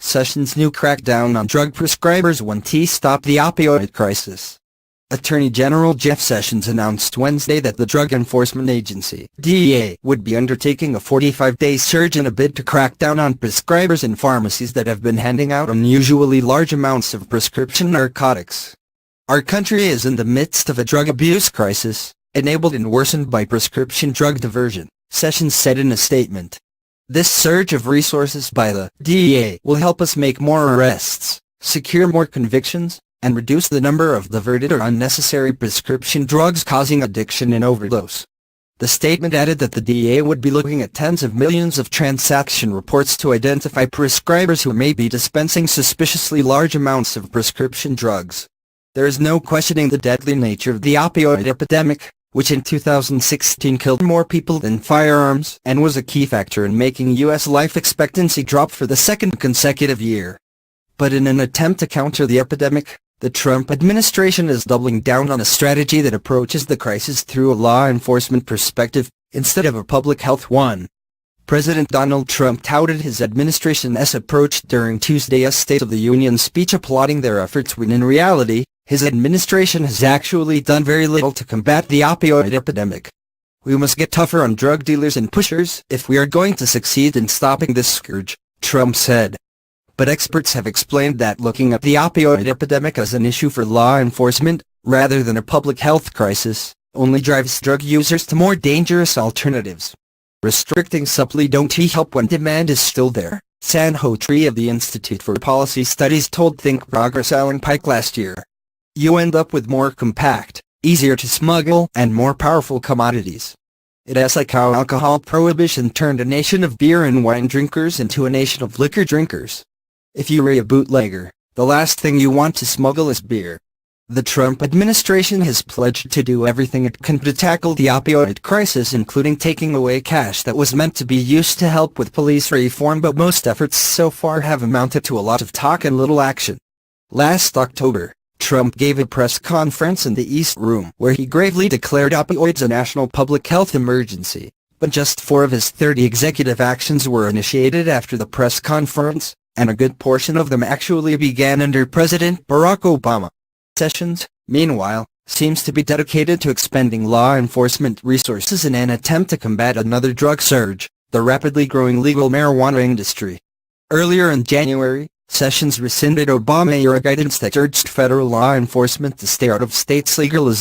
Sessions' new crackdown on drug prescribers won't stop the opioid crisis. Attorney General Jeff Sessions announced Wednesday that the Drug Enforcement Agency (DEA) would be undertaking a 45-day surge in a bid to crack down on prescribers and pharmacies that have been handing out unusually large amounts of prescription narcotics. Our country is in the midst of a drug abuse crisis, enabled and worsened by prescription drug diversion, Sessions said in a statement. This surge of resources by the DEA will help us make more arrests, secure more convictions, and reduce the number of diverted or unnecessary prescription drugs causing addiction and overdose. The statement added that the DEA would be looking at tens of millions of transaction reports to identify prescribers who may be dispensing suspiciously large amounts of prescription drugs. There is no questioning the deadly nature of the opioid epidemic, which in 2016 killed more people than firearms and was a key factor in making U.S. life expectancy drop for the second consecutive year. But in an attempt to counter the epidemic, the Trump administration is doubling down on a strategy that approaches the crisis through a law enforcement perspective, instead of a public health one. President Donald Trump touted his administration's approach during Tuesday's State of the Union speech, applauding their efforts when in reality, his administration has actually done very little to combat the opioid epidemic. We must get tougher on drug dealers and pushers if we are going to succeed in stopping this scourge, Trump said. But experts have explained that looking at the opioid epidemic as an issue for law enforcement, rather than a public health crisis, only drives drug users to more dangerous alternatives. Restricting supply don't help when demand is still there, San Ho Tree of the Institute for Policy Studies told Think Progress Alan Pike last year. You end up with more compact, easier to smuggle, and more powerful commodities. It's like how alcohol prohibition turned a nation of beer and wine drinkers into a nation of liquor drinkers. If you're a bootlegger, the last thing you want to smuggle is beer. The Trump administration has pledged to do everything it can to tackle the opioid crisis, including taking away cash that was meant to be used to help with police reform, but most efforts so far have amounted to a lot of talk and little action. Last October, Trump gave a press conference in the East Room where he gravely declared opioids a national public health emergency, but just 4 of his 30 executive actions were initiated after the press conference, and a good portion of them actually began under President Barack Obama. Sessions, meanwhile, seems to be dedicated to expending law enforcement resources in an attempt to combat another drug surge, the rapidly growing legal marijuana industry. Earlier in January, Sessions rescinded Obama-era guidance that urged federal law enforcement to stay out of states' legalization